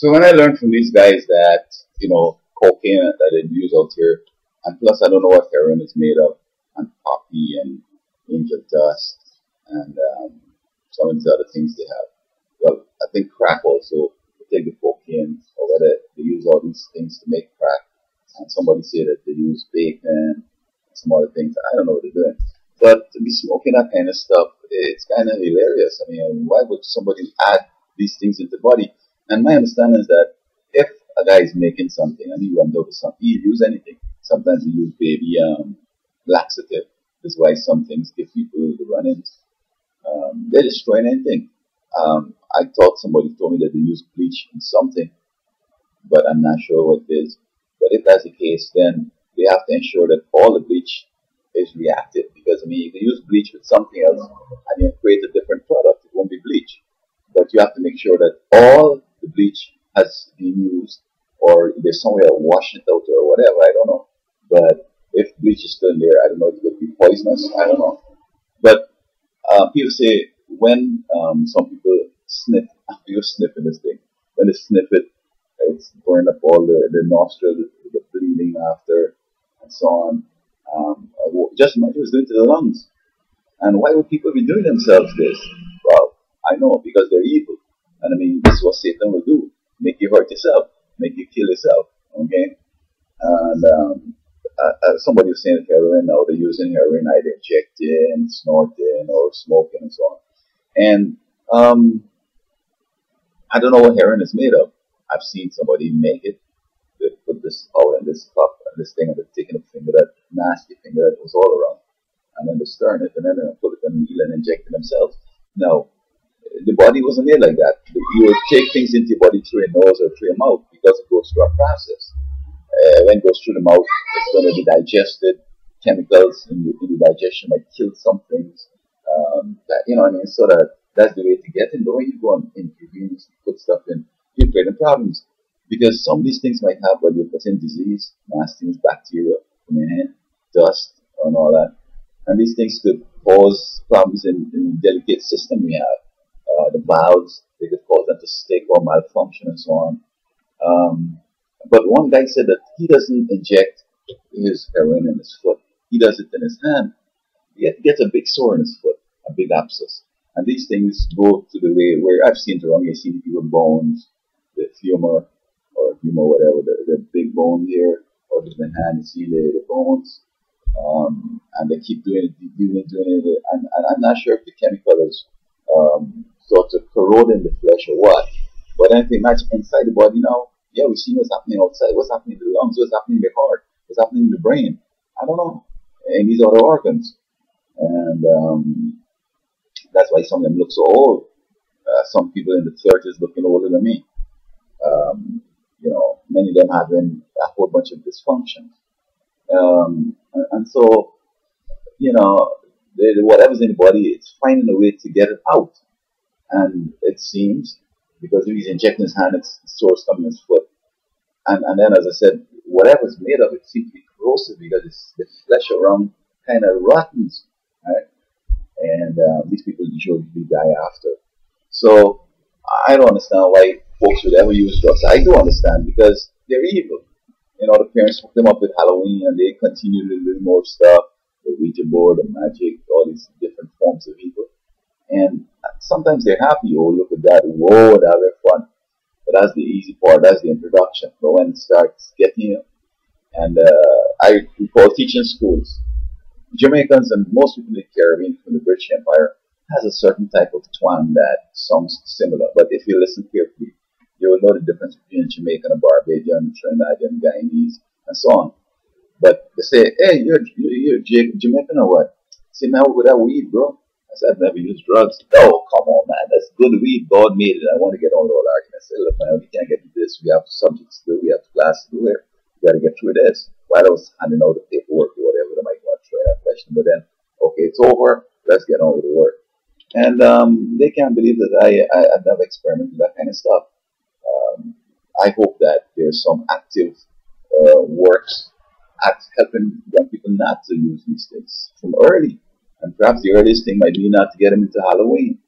So when I learned from these guys that, cocaine that they use out here, and plus I don't know what heroin is made of, and poppy and angel dust, and some of these other things they have. Well, I think crack also, they take the cocaine, or whether they use all these things to make crack, and somebody said that they use bacon, some other things. I don't know what they're doing. But to be smoking that kind of stuff, it's kind of hilarious. I mean, why would somebody add these things into the body? And my understanding is that if a guy is making something and he runs out of something, he use anything. Sometimes he use baby laxative. That's why some things give people the run-ins. They're destroying anything. I thought somebody told me that they use bleach in something, but I'm not sure what it is. But if that's the case, then they have to ensure that all the bleach is reactive. Because I mean, you can use bleach with something else and you create a different product. It won't be bleach, but you have to make sure that all the bleach has been used, or there's somewhere wash it out or whatever. I don't know. But if bleach is still in there, I don't know. It could be poisonous. I don't know. But people say when some people sniff, you're sniffing this thing. When they sniff it, it's burning up all the nostril, the bleeding after, and so on. Just imagine it's doing to the lungs. And why would people be doing themselves this? Well, I know, because they're evil. And I mean, this is what Satan will do. Make you hurt yourself. Make you kill yourself. Okay? And somebody was saying that heroin, now they're using heroin either injecting, snorting, or smoking and so on. And I don't know what heroin is made of. I've seen somebody make it. They put this out and this cup and this thing, and they're taking a finger, that nasty finger that was all around, and then they're stirring it, and then they put it in a needle and inject it themselves. Now, the body wasn't made like that. You will take things into your body through your nose or through your mouth because it goes through a process. When it goes through the mouth, it's going to be digested. Chemicals in the digestion might kill some things. What I mean? So that's the way to get it. But when you go on intravenous, put stuff in, you're creating problems. Because some of these things might have, but you're putting disease, nastiness, bacteria from your hand, dust, and all that. And these things could cause problems in the delicate system we have. The valves, they could cause them to stick or malfunction and so on. But one guy said that he doesn't inject his heroin in his foot. He does it in his hand. He gets a big sore in his foot, a big abscess. And these things go to the way where I've seen it wrong. You've seen people bones, the femur, or femur, whatever, the big bone here, or the hand, you see the bones. And they keep doing it. And I'm not sure if the chemical is sort of corroding the flesh or what. But anything much inside the body now, yeah, we see what's happening outside, what's happening in the lungs, what's happening in the heart, what's happening in the brain. I don't know. And these other organs. And that's why some of them look so old. Some people in the 30s looking older than me. Many of them having a whole bunch of dysfunction. And so, whatever's in the body, it's finding a way to get it out. And it seems, because if he's injecting his hand, it's the source coming in his foot. And then, as I said, whatever's made of it seems to be corrosive because it's the flesh around kind of rottens, right? And these people usually die after. So I don't understand why folks would ever use drugs. I do understand because they're evil. The parents hook them up with Halloween and they continue to do more stuff, the Ouija board, the magic, all these different forms of evil. And sometimes they're happy, oh, look at that, whoa, they're having fun. But that's the easy part, that's the introduction. But when it starts getting you, and I recall teaching schools, Jamaicans and most people in the Caribbean from the British Empire has a certain type of twang that sounds similar. But if you listen carefully, you will know the difference between Jamaican and Barbadian, Trinidadian, Guyanese, and so on. But they say, hey, you're Jamaican or what? Say, man, what would that weed, bro? I said, I've never used drugs. Oh, come on, man. That's good weed. God made it. I want to get on the whole argument. I said, look, man, we can't get to this. We have subjects to do. We have class to do here. We got to get through this. While I was handing out the paperwork or whatever, they might want to try that question. But then, okay, it's over. Let's get on with the work. And they can't believe that I've never experimented with that kind of stuff. I hope that there's some active works at helping young people not to use these things from early. And perhaps the earliest thing might be not to get them into Halloween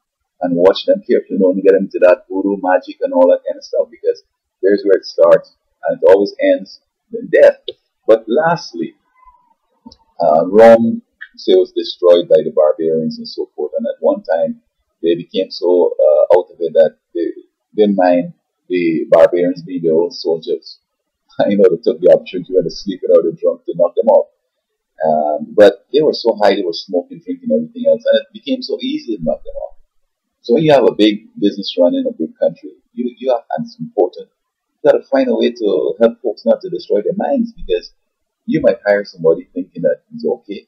and watch them carefully, only get them into that voodoo magic and all that kind of stuff, because there's where it starts, and it always ends in death. But lastly, Rome, say, was destroyed by the barbarians and so forth. And at one time, they became so out of it that they didn't mind the barbarians being their own soldiers. They took the opportunity when they're sleeping or they're drunk to knock them off. But they were so high, they were smoking, drinking, everything else, and it became so easy to knock them off. So when you have a big business run in a big country, you have, and it's important, you got to find a way to help folks not to destroy their minds, because you might hire somebody thinking that he's okay,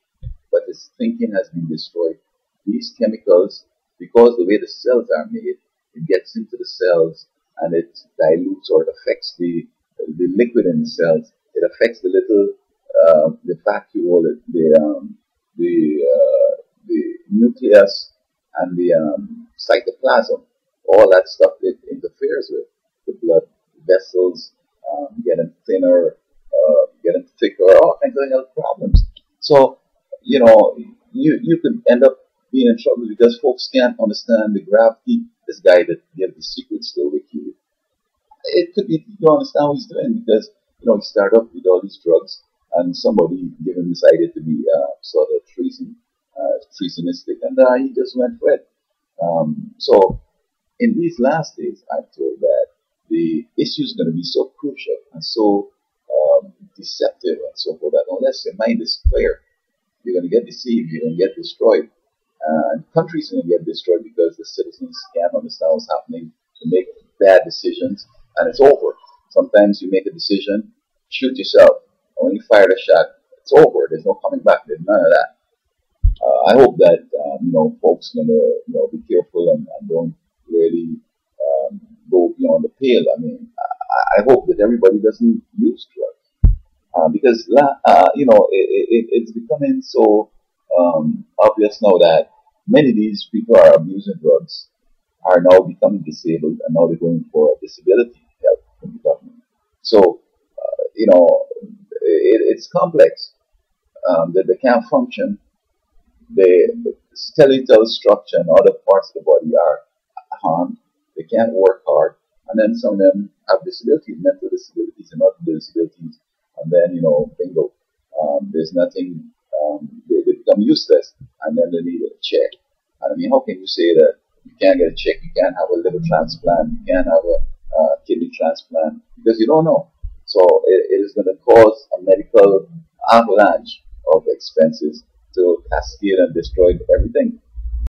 but his thinking has been destroyed. These chemicals, because the way the cells are made, it gets into the cells and it dilutes or it affects the liquid in the cells. It affects the little the vacuole, the nucleus, and the cytoplasm. All that stuff it interferes with the blood vessels, getting thinner, getting thicker, all kinds of health problems. So, you could end up being in trouble because folks can't understand the gravity. This guy that gave the secrets to Wiki, it could be you don't understand what he's doing because he started up with all these drugs and somebody gave him this idea to be sort of treasonistic, and he just went for it. So in these last days, I'm told that the issue is going to be so crucial and so deceptive and so forth that unless your mind is clear, you're going to get deceived, you're going to get destroyed. And countries are going to get destroyed because the citizens can't understand what's happening, to make bad decisions, and it's over. Sometimes you make a decision, shoot yourself, and when you fire the shot, it's over. There's no coming back. There's none of that. I hope that folks are going to be careful and don't really go beyond the pale. I mean, I hope that everybody doesn't use drugs because it's becoming so obvious now that many of these people are abusing drugs, are now becoming disabled, and now they're going for disability help from the government. So, it's complex. That they can't function. The skeletal structure and other parts of the body are harmed. They can't work hard. And then some of them have disabilities, mental disabilities and other disabilities. And then, bingo, there's nothing, they become useless. And then they need a check. And I mean, how can you say that you can't get a check, you can't have a liver transplant, you can't have a kidney transplant, because you don't know. So it is going to cause a medical avalanche of expenses to cascade and destroy everything.